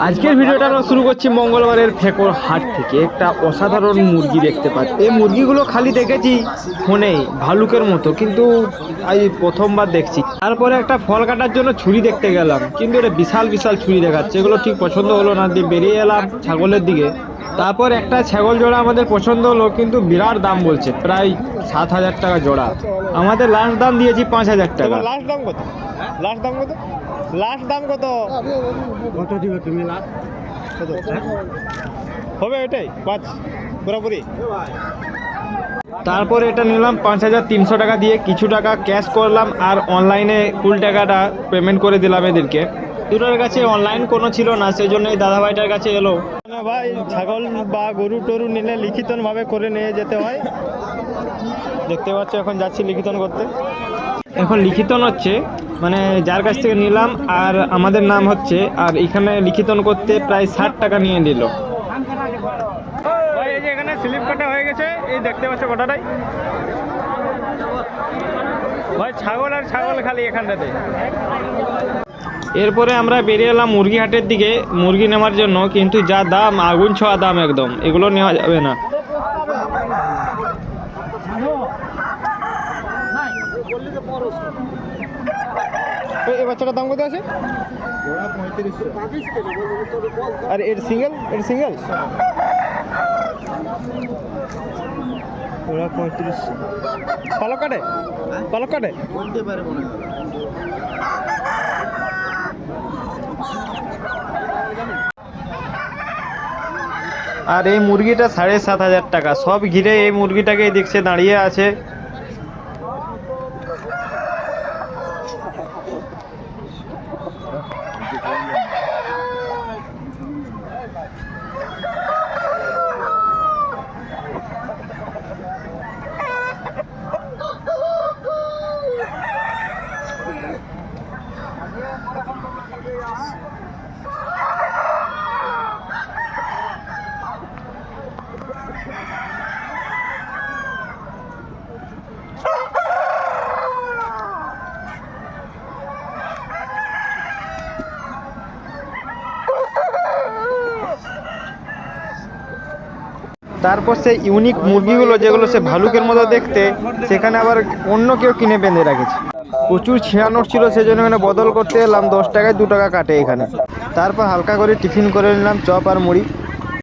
আজকের ভিডিওটা আমরা শুরু করছি মঙ্গলবারের ফেকর হাট থেকে। একটা অসাধারণ মুরগি দেখতে পাচ্ছি। এই মুরগিগুলো খালি দেখেছি ফোনে ভালুকের মতো, কিন্তু আজ প্রথমবার দেখছি। তারপরে একটা ফল কাটার জন্য ছুরি দেখতে গেলাম, কিন্তু এটা বিশাল বিশাল ছুরি দেখাচ্ছে। এগুলো ঠিক পছন্দ হলো না, দিয়ে বেরিয়ে এলাম ছাগলের দিকে। তারপর একটা ছাগল জোড়া আমাদের পছন্দ হলো, কিন্তু বিরাট দাম বলছে, প্রায় 7,000 টাকা জোড়া। আমাদের লাস্ট দাম দিয়েছি 5,000 টাকা। লাস্ট দাম কত? লাস্ট দাম কত? লাস্ট দাম কত? কত দিবে তুমি লাভ? কত হবে? এটাই 5 পুরোপুরি। তারপরে এটা নিলাম 5,300 টাকা দিয়ে। কিছু টাকা ক্যাশ করলাম আর অনলাইনে ফুল টাকাটা পেমেন্ট করে দিলাম এদেরকে। দুটোর কাছে অনলাইন কোনো ছিল না, সেই জন্য এই দাদাভাইটার কাছে এলো। না ভাই, ছাগল বা গরু টরু নিলে লিখিতভাবে করে নিয়ে যেতে হয়। দেখতে পাচ্ছ এখন যাচ্ছি লিখিতন করতে। এখন লিখিতন হচ্ছে, মানে যার কাছ থেকে নিলাম আর আমাদের নাম হচ্ছে, আর এখানে লিখিতন করতে প্রায় 60 টাকা নিয়ে নিল। ভাই এই যে এখানে স্লিপ কাটা হয়ে গেছে, এই দেখতে পাচ্ছ কটাটাই। ভাই ছাগল আর ছাগল খালি এখানটাতে। এরপরে আমরা বেরিয়ে এলাম মুরগি হাটের দিকে মুরগি নেওয়ার জন্য, কিন্তু যা দাম, আগুন ছোঁয়া দাম একদম, এগুলো নেওয়া যাবে না। এই বাচ্চাটার দাম কত আছে? আর এর সিঙ্গেল? এর সিঙ্গেল ওরা 35। পালক কাটে? পালক কাটে? আর এই মুরগিটা 7,500 টাকা। সব ঘিরে এই মুরগিটাকে দেখছে দাঁড়িয়ে আছে। তারপর সেই ইউনিক মুরগিগুলো যেগুলো সে ভালুকের মতো দেখতে, সেখানে আবার অন্য কেউ কিনে বেঁধে রাখেছে। প্রচুর ছেঁড়া নোট ছিল, সেজন্য এখানে বদল করতে এলাম। 10 টাকায় 2 টাকা কাটে এখানে। তারপর হালকা করে টিফিন করে নিলাম, চপ আর মুড়ি।